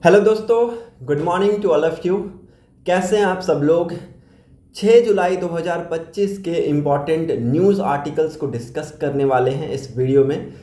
Hello दोस्तों, good morning to all of you. कैसे हैं आप सब लोग। 6 जुलाई 2025 के इम्पॉर्टेंट न्यूज़ आर्टिकल्स को डिस्कस करने वाले हैं इस वीडियो में।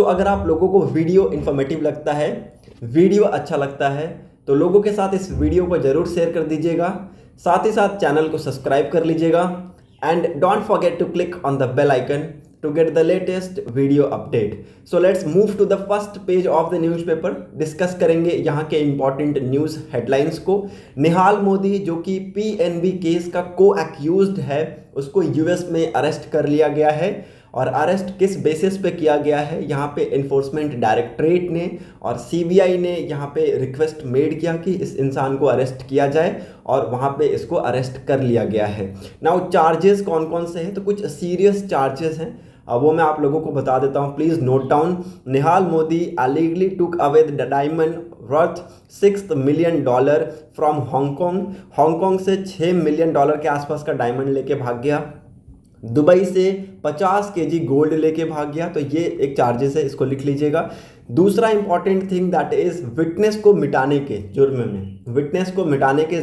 अगर आप लोगों को वीडियो इन्फॉर्मेटिव लगता है, वीडियो अच्छा लगता है, तो लोगों के साथ इस वीडियो को ज़रूर शेयर कर दीजिएगा। साथ ही साथ चैनल को सब्सक्राइब कर लीजिएगा and don't forget to click on the bell icon to get the latest video update. So let's move to the first page of the newspaper. Discuss करेंगे यहाँ के इंपॉर्टेंट न्यूज़ हेडलाइंस को। निहाल मोदी जो कि PNB case का को accused है, उसको यूएस में अरेस्ट कर लिया गया है। और अरेस्ट किस बेसिस पे किया गया है, यहाँ पे इन्फोर्समेंट डायरेक्टरेट ने और सीबीआई ने यहाँ पे रिक्वेस्ट मेड किया कि इस इंसान को अरेस्ट किया जाए और वहाँ पे इसको अरेस्ट कर लिया गया है। नाउ चार्जेस कौन कौन से हैं, तो कुछ सीरियस चार्जेस हैं, वो मैं आप लोगों को बता देता हूँ, please note down. Nihal Modi allegedly took away the diamond worth $6 million from Hong Kong. Hong Kong से $6 मिलियन के आसपास का डायमंड लेके भाग गया। दुबई से 50 केजी गोल्ड लेके भाग गया। तो ये एक चार्जेस है, इसको लिख लीजिएगा। दूसरा important thing that is witness को मिटाने के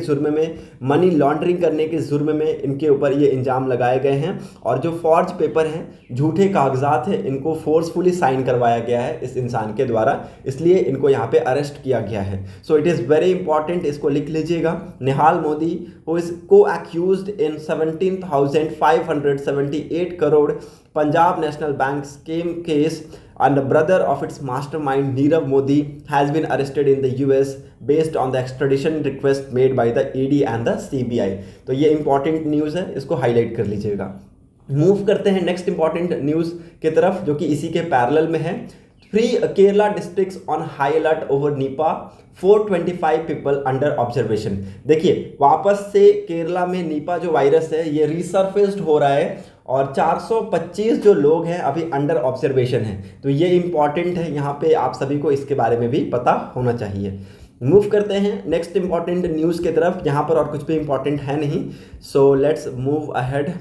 जुर्म में, मनी लॉन्ड्रिंग करने के जुर्म में इनके ऊपर ये इल्जाम लगाए गए हैं। और जो फॉर्ज पेपर हैं, झूठे कागजात हैं, इनको फोर्सफुली साइन करवाया गया है इस इंसान के द्वारा, इसलिए इनको यहाँ पे अरेस्ट किया गया है। So it is very important, इसको लिख लीजिएगा। निहाल मोदी हु इज को accused in 17,578 crore Punjab national bank scheme case and the brother of its mastermind Nirav Modi has been arrested in the US based on the extradition request made by the ED and the CBI। तो ये important news है, इसको highlight कर लीजिएगा। Move करते हैं next important news की तरफ, जो कि इसी के पैरेलल में है। 3 Kerala districts on high alert over Nipah, 425 people under observation. देखिए, वापस से केरला में निपा जो वायरस है ये रिसर्फेस्ड हो रहा है और 425 जो लोग हैं अभी अंडर ऑब्जर्वेशन हैं। तो ये इंपॉर्टेंट है, यहाँ पे आप सभी को इसके बारे में भी पता होना चाहिए। मूव करते हैं नेक्स्ट इंपॉर्टेंट न्यूज़ की तरफ। यहाँ पर और कुछ भी इंपॉर्टेंट है नहीं, सो लेट्स मूव अहेड।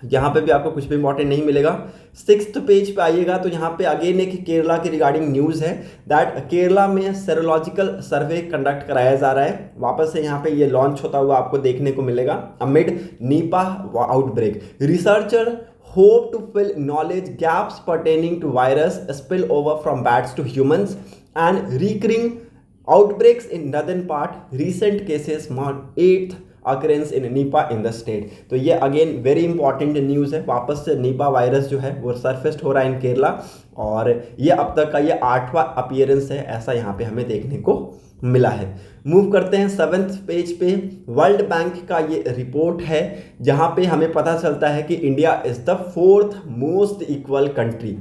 यहाँ पे भी आपको कुछ भी इंपॉर्टेंट नहीं मिलेगा। 6th पेज पे आइएगा तो यहाँ पे अगेन एक केरला की रिगार्डिंग न्यूज़ है दैट केरला में सेरोलॉजिकल सर्वे कंडक्ट कराया जा रहा है। वापस से यहाँ पे ये लॉन्च होता हुआ आपको देखने को मिलेगा amid Nipah outbreak. Researcher hope to fill knowledge gaps pertaining to virus spill over from bats to humans and recurring outbreaks in northern part, recent cases mark 8th occurrence in Nipah in the state. तो ये again very important news है। वापस से Nipah virus जो है वो सरफेस्ड हो रहा है इन केरला और ये अब तक का ये 8वां अपीयरेंस है, ऐसा यहाँ पे हमें देखने को मिला है। मूव करते हैं 7th पेज पे। वर्ल्ड बैंक का ये रिपोर्ट है जहाँ पे हमें पता चलता है कि India is the 4th most equal country.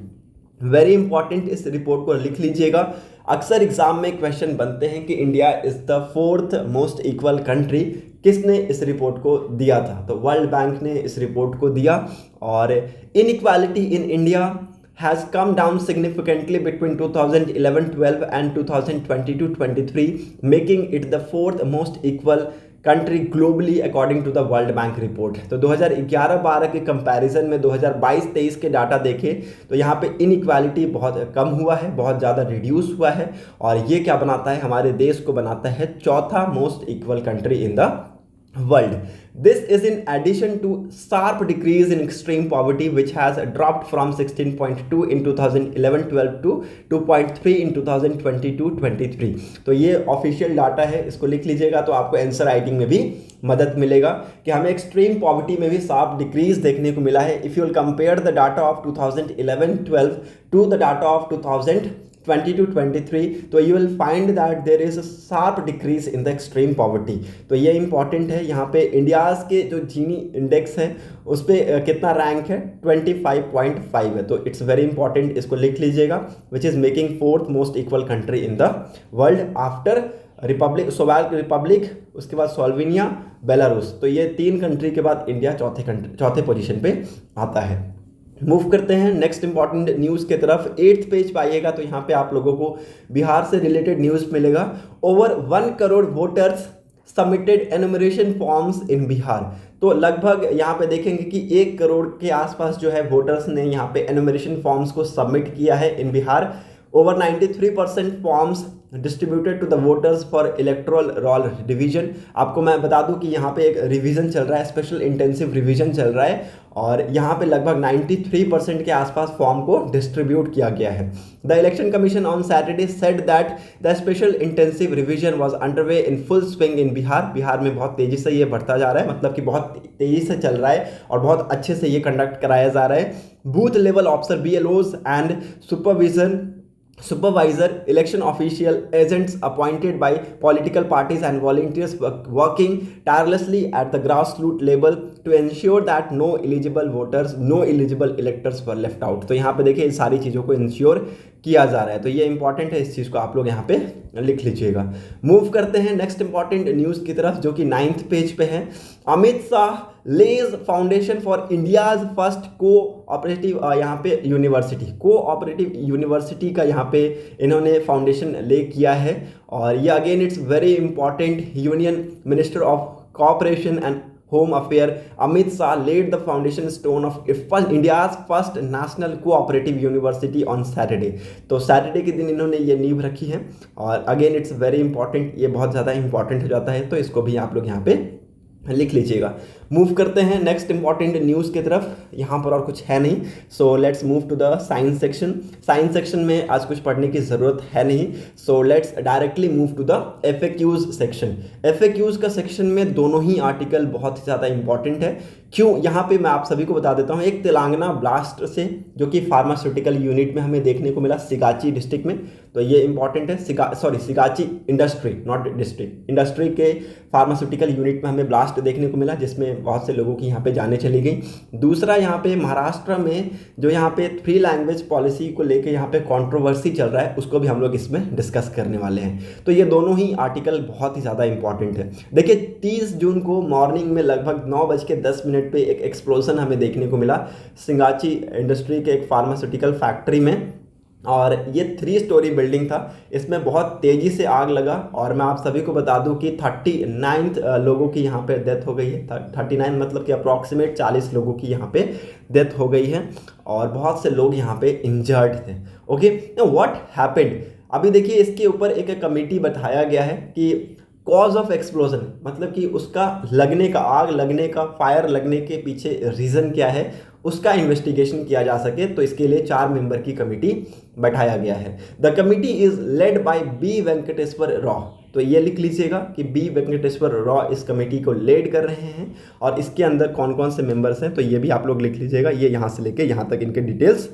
Very important, इस रिपोर्ट को लिख लीजिएगा। अक्सर एग्जाम में क्वेश्चन बनते हैं कि India is the 4th most equal country, किसने इस रिपोर्ट को दिया था, तो वर्ल्ड बैंक ने इस रिपोर्ट को दिया। और inequality in India has come down significantly between 2011-12 and 2022-23, making it the 4th most equal country globally according to the World Bank report। तो 2011-12 के कंपैरिजन में 2022-23 के डाटा देखें तो यहाँ पे इनइक्वालिटी बहुत कम हुआ है, बहुत ज़्यादा रिड्यूस हुआ है। और ये क्या बनाता है, हमारे देश को बनाता है 4था most equal country in the world। This is in addition to sharp decrease in extreme poverty which has dropped from 16.2 in 2011-12 to 2.3 in 2022-23। तो ये ऑफिशियल डाटा है, इसको लिख लीजिएगा तो आपको आंसर राइटिंग में भी मदद मिलेगा कि हमें एक्सट्रीम पॉवर्टी में भी शार्प डिक्रीज देखने को मिला है। If you will compare the data of 2011-12 to the data of 2022-23 तो you will find that there is a sharp decrease in the extreme poverty. तो ये इंपॉर्टेंट है। यहाँ पे इंडियाज़ के जो जीनी इंडेक्स है उस पर कितना रैंक है, 25.5 है। तो इट्स वेरी इंपॉर्टेंट, इसको लिख लीजिएगा। Which is making 4th most equal country in the world after Republic, उसके बाद स्लोवेनिया, बेलारूस। तो ये 3 कंट्री के बाद इंडिया चौथे पोजीशन पे आता है। मूव करते हैं नेक्स्ट इंपॉर्टेंट न्यूज़ के तरफ। 8th पेज पे आइएगा तो यहाँ पे आप लोगों को बिहार से रिलेटेड न्यूज़ मिलेगा। Over 1 crore voters submitted enumeration forms in Bihar. तो लगभग यहाँ पे देखेंगे कि 1 करोड़ के आसपास जो है वोटर्स ने यहाँ पे एनुमरेशन फॉर्म्स को सबमिट किया है in Bihar. Over 93% forms distributed to the voters for electoral roll revision. आपको मैं बता दूं कि यहाँ पे एक रिवीजन चल रहा है, स्पेशल इंटेंसिव रिवीजन चल रहा है, और यहाँ पे लगभग 93% के आसपास फॉर्म को डिस्ट्रीब्यूट किया गया है। The election commission on Saturday said that the special intensive revision was underway in full swing in Bihar. Bihar में बहुत तेजी से ये बढ़ता जा रहा है, मतलब कि बहुत तेजी से चल रहा है और बहुत अच्छे से ये कंडक्ट कराया जा रहा है। Booth level officer BLOs and supervisor election official agents appointed by political parties and volunteers working tirelessly at the grassroots level to ensure that no eligible electors were left out। तो यहाँ पे देखिए इन सारी चीज़ों को इंश्योर किया जा रहा है, तो ये इंपॉर्टेंट है, इस चीज़ को आप लोग यहाँ पे लिख लीजिएगा। मूव करते हैं नेक्स्ट इंपॉर्टेंट न्यूज़ की तरफ, जो कि 9th पेज पे है। Amit Shah lays foundation for India's first cooperative यहाँ पे यूनिवर्सिटी का यहाँ पे इन्होंने फाउंडेशन ले किया है, और ये again it's very important. Union minister of cooperation and home affair Amit Shah laid the foundation stone of India's first national cooperative university on Saturday। तो सैटरडे के दिन इन्होंने ये नींव रखी है, और अगेन इट्स वेरी इंपॉर्टेंट, ये बहुत ज़्यादा इंपॉर्टेंट हो जाता है, तो इसको भी आप लोग यहाँ पे लिख लीजिएगा। मूव करते हैं नेक्स्ट इंपॉर्टेंट न्यूज़ की तरफ, यहाँ पर और कुछ है नहीं, so let's move to the science section. Science section में आज कुछ पढ़ने की ज़रूरत है नहीं, so let's directly move to the FAQs section. FAQs का सेक्शन में दोनों ही आर्टिकल बहुत ही ज़्यादा इंपॉर्टेंट है। क्यों, यहाँ पे मैं आप सभी को बता देता हूँ। एक तेलंगाना ब्लास्ट से, जो कि फार्मास्यूटिकल यूनिट में हमें देखने को मिला सिगाची डिस्ट्रिक्ट में, तो ये इंपॉर्टेंट है। Sigachi industry, not district, industry के फार्मास्यूटिकल यूनिट में हमें ब्लास्ट देखने को मिला, जिसमें बहुत से लोगों की यहाँ पे जाने चली गई। दूसरा, यहाँ पे महाराष्ट्र में जो यहाँ पे 3 लैंग्वेज पॉलिसी को लेके यहाँ पे कंट्रोवर्सी चल रहा है, उसको भी हम लोग इसमें डिस्कस करने वाले हैं। तो ये दोनों ही आर्टिकल बहुत ही ज़्यादा इंपॉर्टेंट है। देखिए 30 जून को मॉर्निंग में लगभग 9:10 पे एक एक्सप्लोजन हमें देखने को मिला सिगाची इंडस्ट्री के एक फार्मास्यूटिकल फैक्ट्री में, और ये 3 स्टोरी बिल्डिंग था। इसमें बहुत तेज़ी से आग लगा, और मैं आप सभी को बता दूं कि 39 लोगों की यहाँ पे डेथ हो गई है। 39 मतलब कि अप्रॉक्सीमेट 40 लोगों की यहाँ पे डेथ हो गई है, और बहुत से लोग यहाँ पे इंजर्ड थे। ओके, व्हाट हैपेंड, अभी देखिए इसके ऊपर एक कमेटी बताया गया है कि कॉज ऑफ एक्सप्लोजन, मतलब कि उसका लगने का, आग लगने का, फायर लगने के पीछे रीज़न क्या है, उसका इन्वेस्टिगेशन किया जा सके, तो इसके लिए 4 मेंबर की कमेटी बैठाया गया है। The committee is led by B Venkateshwar Rao. तो ये लिख लीजिएगा कि B वेंकटेश्वर राव इस कमेटी को लीड कर रहे हैं, और इसके अंदर कौन कौन से मेंबर्स हैं तो ये भी आप लोग लिख लीजिएगा। ये यहाँ से लेके यहाँ तक इनके डिटेल्स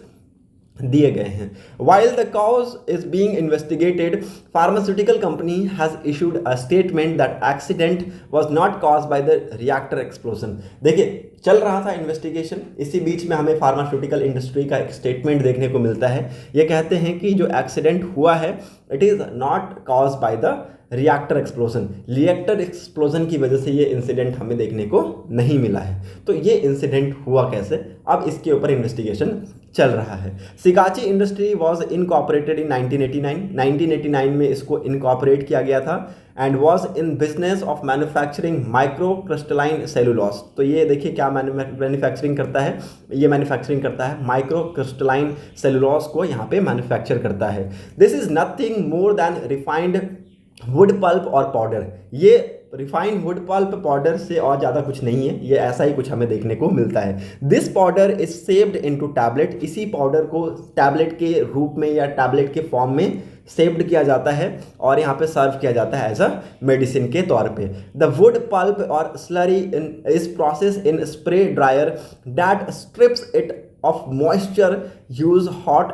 दिए गए हैं। While the cause is being investigated, pharmaceutical company has issued a statement that accident was not caused by the reactor explosion। देखिए चल रहा था इन्वेस्टिगेशन, इसी बीच में हमें फार्मास्यूटिकल इंडस्ट्री का एक स्टेटमेंट देखने को मिलता है। ये कहते हैं कि जो एक्सीडेंट हुआ है it is not caused by the reactor explosion. Reactor explosion की वजह से ये इंसिडेंट हमें देखने को नहीं मिला है। तो ये इंसिडेंट हुआ कैसे, अब इसके ऊपर इन्वेस्टिगेशन चल रहा है। Sigachi industry was incorporated in 1989 में इसको इनकॉर्पोरेट किया गया था, and was in business of manufacturing micro crystalline cellulose. तो ये देखिए क्या मैन्युफैक्चरिंग करता है, ये मैन्युफैक्चरिंग करता है माइक्रो क्रिस्टलाइन सेलुलोज को यहाँ पे मैन्युफैक्चर करता है। This is nothing more than refined wood pulp और पाउडर। ये रिफाइंड वुड पल्प पाउडर से और ज़्यादा कुछ नहीं है, ये ऐसा ही कुछ हमें देखने को मिलता है। This powder is saved into tablet. इसी पाउडर को टैबलेट के रूप में या टैबलेट के फॉर्म में सेव्ड किया जाता है, और यहाँ पे सर्व किया जाता है एज अ मेडिसिन के तौर पे। द वुड पल्प और slurry is process in spray dryer that strips it of moisture, use hot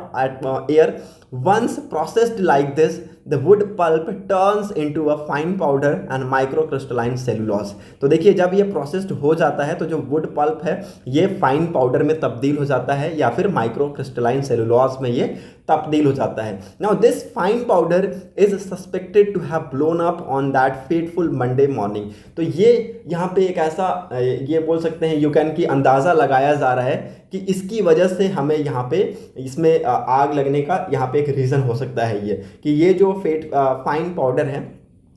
air. Once processed like this, the wood pulp turns into a fine powder and microcrystalline cellulose। तो देखिए जब ये processed हो जाता है तो जो वुड पल्प है ये फाइन पाउडर में तब्दील हो जाता है, या फिर माइक्रोक्रिस्टलाइन सेलुलोज में ये तब्दील हो जाता है। Now this fine powder is suspected to have blown up on that fateful Monday morning. तो ये यहाँ पे एक ऐसा ये बोल सकते हैं, यू कैन की अंदाज़ा लगाया जा रहा है कि इसकी वजह से हमें यहाँ पे इसमें आग लगने का यहाँ पे एक रीज़न हो सकता है, ये कि ये जो फाइन पाउडर है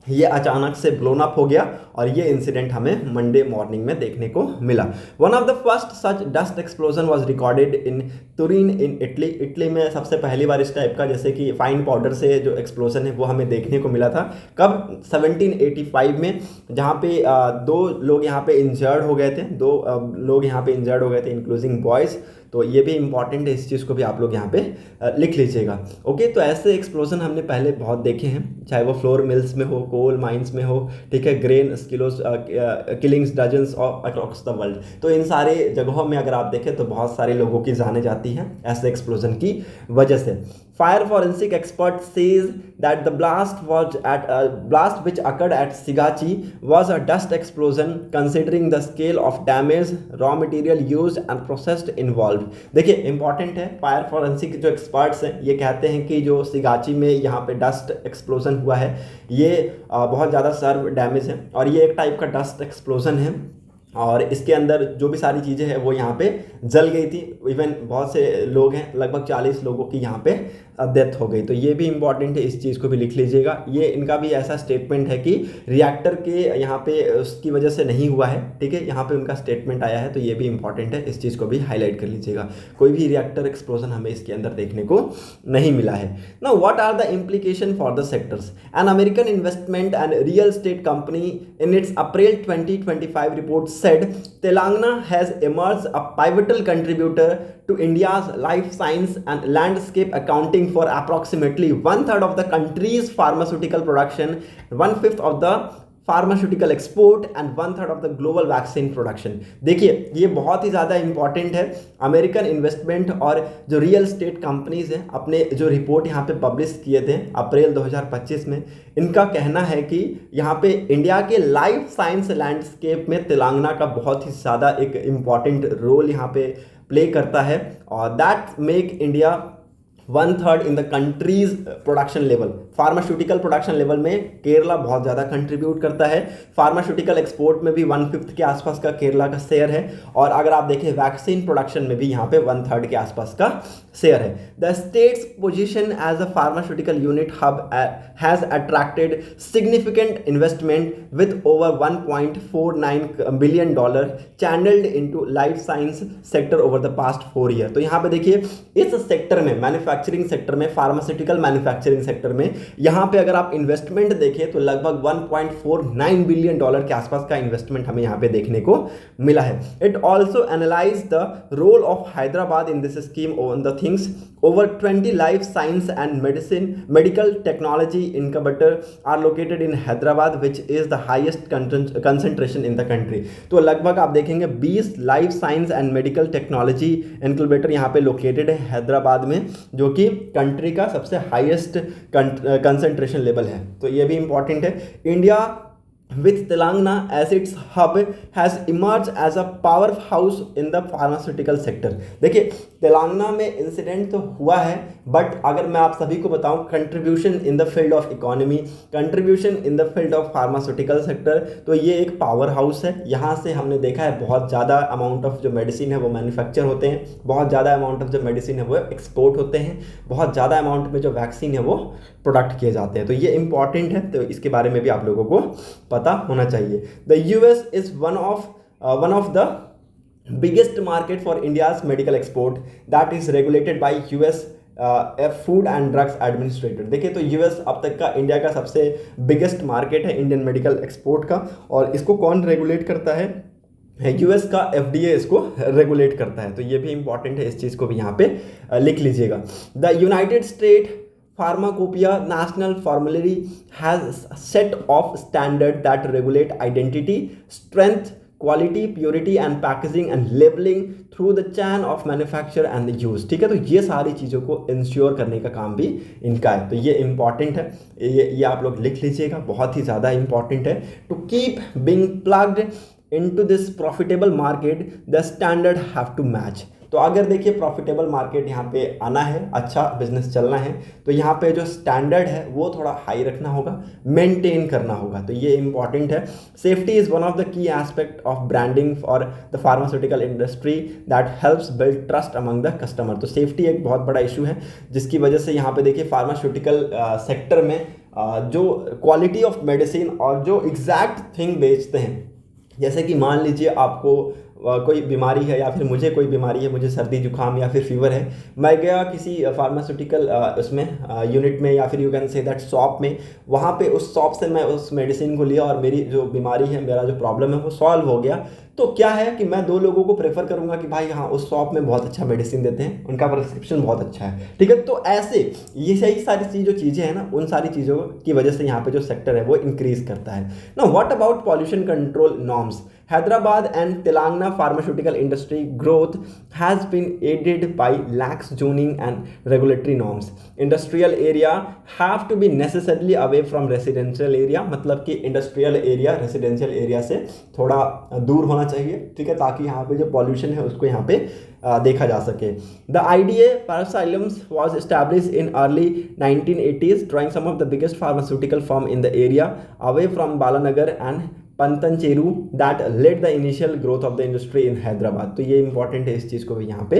ये अचानक से ब्लोन अप हो गया और ये इंसिडेंट हमें मंडे मॉर्निंग में देखने को मिला। One of the first such dust explosion was recorded in तुरीन in Italy. Italy में सबसे पहली बार इस टाइप का जैसे कि फाइन पाउडर से जो एक्सप्लोजन है वो हमें देखने को मिला था। कब? 1785 में, जहाँ पे दो लोग यहाँ पे इंजर्ड हो गए थे, लोग यहाँ पे इंजर्ड हो गए थे इंक्लूडिंग बॉयज़। तो ये भी इंपॉर्टेंट है, इस चीज़ को भी आप लोग यहाँ पे लिख लीजिएगा। ओके, तो ऐसे एक्सप्लोजन हमने पहले बहुत देखे हैं, चाहे वो फ्लोर मिल्स में हो, कोल माइंस में हो, ठीक है, ग्रेन स्किलोस killings dozens of across the world. तो इन सारे जगहों में अगर आप देखें तो बहुत सारे लोगों की जाने जाती हैं ऐसे एक्सप्लोजन की वजह से। Fire forensic expert says that the blast which occurred at Sigachi was a dust explosion considering the scale of damage, raw material used and processed involved। देखिए इंपॉर्टेंट है, फायर फॉरेंसिक जो एक्सपर्ट्स हैं ये कहते हैं कि जो सिगाची में यहाँ पे डस्ट एक्सप्लोजन हुआ है ये बहुत ज़्यादा सर्व डैमेज है और ये एक टाइप का डस्ट एक्सप्लोजन है और इसके अंदर जो भी सारी चीज़ें हैं वो यहाँ पे जल गई थी। इवन बहुत से लोग हैं, लगभग 40 लोगों की यहाँ पे डेथ हो गई। तो ये भी इंपॉर्टेंट है, इस चीज़ को भी लिख लीजिएगा। ये इनका भी ऐसा स्टेटमेंट है कि रिएक्टर के यहाँ पे उसकी वजह से नहीं हुआ है, ठीक है, यहाँ पे उनका स्टेटमेंट आया है। तो ये भी इंपॉर्टेंट है, इस चीज़ को भी हाईलाइट कर लीजिएगा। कोई भी रिएक्टर एक्सप्लोजन हमें इसके अंदर देखने को नहीं मिला है। Now what are the implication for the sectors? An American investment and real estate company in its April 2025 report said Telangana has emerged a pivotal contributor to India's life science and landscape, accounting for approximately 1/3 of the country's pharmaceutical production, 1/5 of the pharmaceutical export and 1/3 of the global vaccine production. देखिए ये बहुत ही ज़्यादा important है। American investment और जो real estate companies हैं अपने जो रिपोर्ट यहाँ पे पब्लिश किए थे अप्रैल 2025 में, इनका कहना है कि यहाँ पे इंडिया के लाइफ साइंस लैंडस्केप में तेलंगाना का बहुत ही ज़्यादा एक इम्पॉर्टेंट रोल यहाँ पे प्ले करता है और that make India 1/3 in the countries production level. Pharmaceutical production level में केरला बहुत ज़्यादा कंट्रीब्यूट करता है। फार्मास्यूटिकल एक्सपोर्ट में भी 1/5 के आसपास का केरला का शेयर है और अगर आप देखें वैक्सीन प्रोडक्शन में भी यहाँ पे 1/3 के आसपास का शेयर है। The state's position as a pharmaceutical unit hub has attracted significant investment with over $1.49 billion channelled into life science sector over the past 4 year. तो यहाँ पे देखिए इस सेक्टर में, मैन्युफैक्चरिंग सेक्टर में, फार्मास्यूटिकल मैन्युफैक्चरिंग सेक्टर में, यहाँ पे अगर आप इन्वेस्टमेंट देखें तो लगभग $1.49 बिलियन के आसपास का इन्वेस्टमेंट हमें यहाँ पे देखने को मिला है। It also analyse the role of Hyderabad in this scheme on the things. Over 20 life science and medical technology incubator are located in Hyderabad, which is the highest concentration in the country। तो लगभग आप देखेंगे 20 life science and medical technology incubator यहाँ पे located है हैदराबाद में, जो कि कंट्री का सबसे हाईएस्ट कंसंट्रेशन लेवल है। तो ये भी इंपॉर्टेंट है। India with Telangana as its hub has emerged as a powerhouse in the pharmaceutical sector। देखिए तेलंगाना में इंसिडेंट तो हुआ है, बट अगर मैं आप सभी को बताऊं contribution in the field of economy, contribution in the field of pharmaceutical sector, तो ये एक पावर हाउस है। यहाँ से हमने देखा है बहुत ज़्यादा अमाउंट ऑफ जो मेडिसिन है वो मैन्युफैक्चर होते हैं, बहुत ज़्यादा अमाउंट ऑफ जो मेडिसिन है वो एक्सपोर्ट होते हैं, बहुत ज़्यादा अमाउंट में जो वैक्सीन है वो प्रोडक्ट किए जाते हैं। तो ये इंपॉर्टेंट है, तो इसके बारे में भी आप लोगों को पता होना चाहिए। The US is one of the biggest market for India's medical export that is regulated by US food and drugs administrator. देखिए तो यूएस अब तक का इंडिया का सबसे बिगेस्ट मार्केट है इंडियन मेडिकल एक्सपोर्ट का, और इसको कौन रेगुलेट करता है? यूएस का एफडीए इसको रेगुलेट करता है। तो ये भी इंपॉर्टेंट है, इस चीज़ को भी यहाँ पे लिख लीजिएगा। The United state Pharmacopoeia National Formulary has a set of standards that regulate identity, strength, quality, purity and packaging and labeling through the chain of manufacture and the use। ठीक है, तो ये सारी चीज़ों को इंश्योर करने का काम भी इनका है। तो ये इंपॉर्टेंट है, ये आप लोग लिख लीजिएगा, बहुत ही ज़्यादा इंपॉर्टेंट है। To keep being plugged into this profitable market the standard have to match। तो अगर देखिए प्रॉफिटेबल मार्केट यहाँ पे आना है, अच्छा बिजनेस चलना है, तो यहाँ पे जो स्टैंडर्ड है वो थोड़ा हाई रखना होगा, मेंटेन करना होगा। तो ये इंपॉर्टेंट है। Safety is one of the key aspect of branding for the pharmaceutical industry that helps build trust among the customer. तो सेफ्टी एक बहुत बड़ा इशू है, जिसकी वजह से यहाँ पे देखिए फार्मास्यूटिकल सेक्टर में जो क्वालिटी ऑफ मेडिसिन और जो एग्जैक्ट थिंग बेचते हैं। जैसे कि मान लीजिए आपको कोई बीमारी है या फिर मुझे कोई बीमारी है, मुझे सर्दी जुकाम या फिर फीवर है, मैं गया किसी फार्मास्यूटिकल उसमें यूनिट में या फिर you can say that shop में, वहाँ पे उस शॉप से मैं उस मेडिसिन को लिया और मेरी जो बीमारी है, मेरा जो प्रॉब्लम है वो सॉल्व हो गया। तो क्या है कि मैं दो लोगों को प्रेफर करूंगा कि भाई हाँ उस शॉप में बहुत अच्छा मेडिसिन देते हैं, उनका प्रिस्क्रिप्शन बहुत अच्छा है, ठीक है। तो ऐसे ये सही सारी जो चीज़ें हैं ना, उन सारी चीज़ों की वजह से यहाँ पे जो सेक्टर है वो इंक्रीज करता है ना। What about pollution control norms? Hyderabad and Telangana pharmaceutical industry growth has been aided by lax zoning and regulatory norms. Industrial area have to be necessarily away from residential area, मतलब कि industrial area residential area से थोड़ा दूर होना चाहिए, ठीक है, ताकि यहाँ पे जो pollution है उसको यहाँ पे देखा जा सके। The IDA Parasylums was established in early 1980s, drawing some of the biggest pharmaceutical firm in the area away from Balanagar and Patancheru that led the initial growth of the industry in Hyderabad. तो ये important है, इस चीज़ को भी यहाँ पे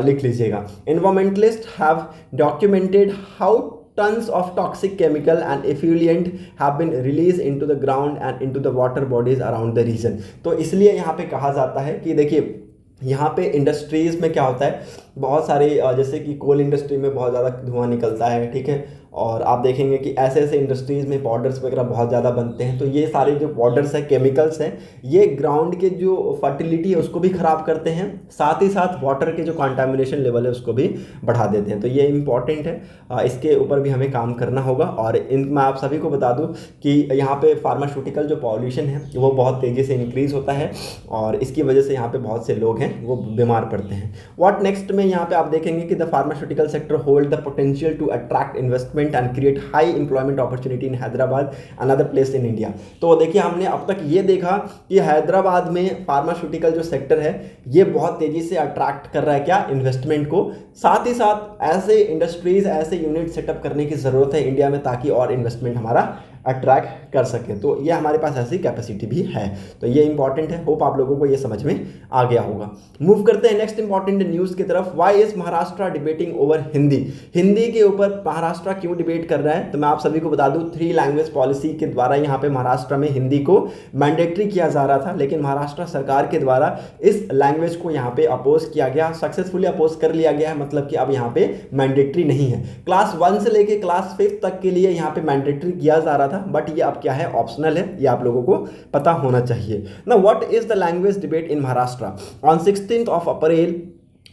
लिख लीजिएगा। Environmentalist have documented how tons of toxic chemical and effluent have been released into the ground and into the water bodies around the region। तो इसलिए यहाँ पे कहा जाता है कि देखिए यहाँ पे इंडस्ट्रीज़ में क्या होता है, बहुत सारे जैसे कि कोल इंडस्ट्री में बहुत ज़्यादा धुआं निकलता है, ठीक है, और आप देखेंगे कि ऐसे ऐसे इंडस्ट्रीज़ में पाउडर्स वगैरह बहुत ज़्यादा बनते हैं। तो ये सारे जो पाउडर्स हैं, केमिकल्स हैं, ये ग्राउंड के जो फर्टिलिटी है उसको भी ख़राब करते हैं, साथ ही साथ वाटर के जो कंटामिनेशन लेवल है उसको भी बढ़ा देते हैं। तो ये इंपॉर्टेंट है, इसके ऊपर भी हमें काम करना होगा। और मैं आप सभी को बता दूँ कि यहाँ पे फार्मास्यूटिकल जो पॉल्यूशन है वो बहुत तेज़ी से इंक्रीज़ होता है और इसकी वजह से यहाँ पे बहुत से लोग हैं वो बीमार पड़ते हैं। व्हाट नेक्स्ट में यहाँ पे आप देखेंगे कि the pharmaceutical sector hold the potential to attract investment and create high employment opportunity in Hyderabad and other place in India. तो देखिए हमने अब तक ये देखा कि हैदराबाद में फार्मास्यूटिकल जो सेक्टर है ये बहुत तेजी से अट्रैक्ट कर रहा है क्या, इन्वेस्टमेंट को। साथ ही साथ ऐसे इंडस्ट्रीज, ऐसे यूनिट सेटअप करने की ज़रूरत है इंडिया में ताकि और इन्वेस्टमेंट हमारा अट्रैक्ट कर सके। तो ये हमारे पास ऐसी कैपेसिटी भी है। तो ये इंपॉर्टेंट है, होप आप लोगों को ये समझ में आ गया होगा। मूव करते हैं नेक्स्ट इंपॉर्टेंट न्यूज़ की तरफ। Why is Maharashtra debating over Hindi? Hindi के ऊपर महाराष्ट्र क्यों डिबेट कर रहा है? तो मैं आप सभी को बता दूं 3 लैंग्वेज पॉलिसी के द्वारा यहाँ पे महाराष्ट्र में हिंदी को मैंडेटरी किया जा रहा था, लेकिन महाराष्ट्र सरकार के द्वारा इस लैंग्वेज को यहाँ पे अपोज किया गया, सक्सेसफुली अपोज कर लिया गया है। मतलब कि अब यहाँ पे मैंडेटरी नहीं है। क्लास 1 से लेके क्लास 5 तक के लिए यहाँ पे मैंडेटरी किया जा रहा था, बट ये अब क्या है, ऑप्शनल है। ये आप लोगों को पता होना चाहिए ना। What is the language debate in Maharashtra? On 16th of April,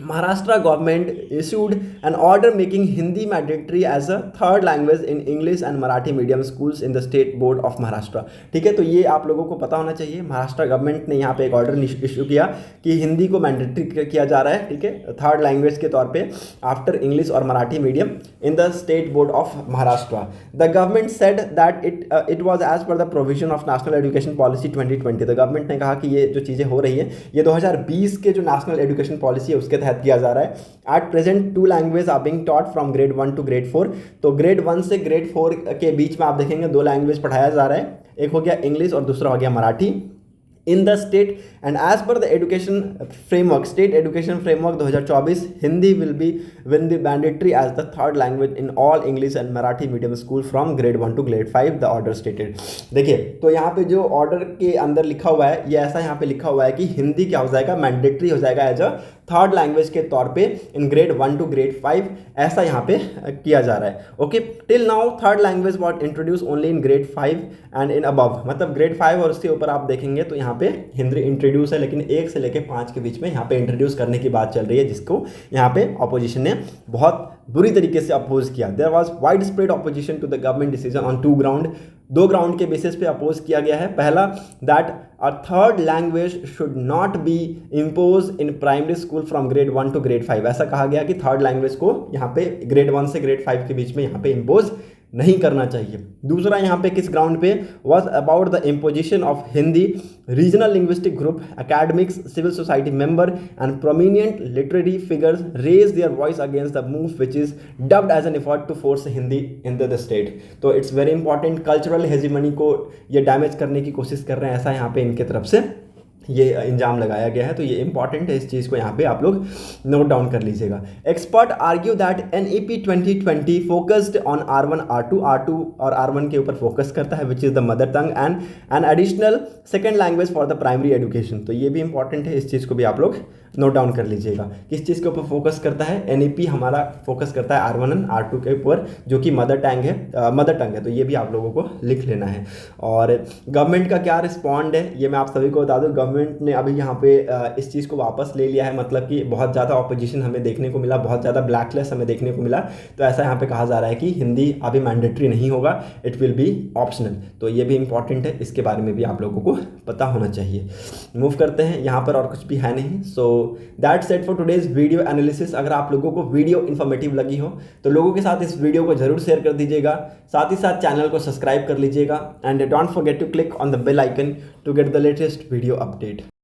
Maharashtra government issued an order making Hindi mandatory as a third language in English and Marathi medium schools in the State Board of Maharashtra। ठीक है, तो ये आप लोगों को पता होना चाहिए। महाराष्ट्र गवर्नमेंट ने यहाँ पे एक ऑर्डर इशू किया कि हिंदी को मैंडेटरी किया जा रहा है, ठीक है, थर्ड लैंग्वेज के तौर पे आफ्टर इंग्लिश और Marathi medium in the state board of Maharashtra. The government said that it was as per the provision of national education policy 2020। The government ने कहा कि ये जो चीज़ें हो रही है ये 2020 के जो नेशनल एजुकेशन पॉलिसी है उसके तहत किया जा रहा है। At present 2 language are being taught from grade 1 to grade 4। तो ग्रेड 1 से ग्रेड 4 के बीच में आप देखेंगे 2 लैंग्वेज पढ़ाया जा रहा है, एक हो गया इंग्लिश और दूसरा हो गया Marathi in the state. And as per the education framework, state education framework 2024, Hindi will be mandatory as the third language in all English and Marathi medium school from grade 1 to grade 5, the order stated. देखिए तो यहाँ पे जो order के अंदर लिखा हुआ है ये ऐसा यहाँ पे लिखा हुआ है कि हिंदी क्या हो जाएगा, मैंडेटरी हो जाएगा एज अ थर्ड लैंग्वेज के तौर पे इन ग्रेड 1 टू ग्रेड 5, ऐसा यहाँ पे किया जा रहा है। Okay, till now third language what introduce only in grade 5 and in above. मतलब ग्रेड 5 और उसके ऊपर आप देखेंगे तो यहाँ पे हिंदी इंट्रोड्यूस है, लेकिन 1 से लेकर 5 के बीच में यहाँ पे इंट्रोड्यूस करने की बात चल रही है, जिसको यहाँ पे ऑपोजिशन ने बहुत बुरी तरीके से अपोज किया। There was widespread opposition to the government decision on 2 ground. 2 ground के बेसिस पे अपोज किया गया है। पहला, that a third language should not be impose in primary school from grade 1 to grade 5। ऐसा कहा गया कि थर्ड लैंग्वेज को यहाँ पे ग्रेड 1 से ग्रेड 5 के बीच में यहाँ पे इम्पोज नहीं करना चाहिए। दूसरा यहाँ पे किस ग्राउंड पे, was about the imposition of Hindi. Regional linguistic group, academics, civil society member and prominent literary figures raised their voice against the move which is dubbed as an effort to force Hindi into the state। तो it's very important, cultural hegemony को ये damage करने की कोशिश कर रहे हैं, ऐसा यहाँ पे इनके तरफ से ये इंजाम लगाया गया है। तो ये इंपॉर्टेंट है, इस चीज़ को यहाँ पे आप लोग नोट डाउन कर लीजिएगा। Expert argue that NEP 2020 focused on R1 R2 और R1 के ऊपर फोकस करता है which is the mother tongue and an additional second language for the primary education. तो ये भी इंपॉर्टेंट है, इस चीज़ को भी आप लोग नोट डाउन कर लीजिएगा। किस चीज़ के ऊपर फोकस करता है? NEP हमारा फोकस करता है R1 और R2 के ऊपर, जो कि मदर टंग है। तो ये भी आप लोगों को लिख लेना है। और गवर्नमेंट का क्या रिस्पॉन्ड है ये मैं आप सभी को बता दूं। गवर्नमेंट ने अभी यहाँ पे इस चीज़ को वापस ले लिया है, मतलब कि बहुत ज़्यादा ऑपोजिशन हमें देखने को मिला, बहुत ज़्यादा ब्लैकलिस्ट हमें देखने को मिला। तो ऐसा यहाँ पे कहा जा रहा है कि हिंदी अभी मैंडेटरी नहीं होगा, इट विल बी ऑप्शनल। तो ये भी इंपॉर्टेंट है, इसके बारे में भी आप लोगों को पता होना चाहिए। मूव करते हैं, यहाँ पर और कुछ भी है नहीं। So that's it for today's video analysis. अगर आप लोगों को वीडियो इन्फॉर्मेटिव लगी हो तो लोगों के साथ इस वीडियो को जरूर शेयर कर दीजिएगा, साथ ही साथ चैनल को सब्सक्राइब कर लीजिएगा and don't forget to click on the bell icon to get the latest video update.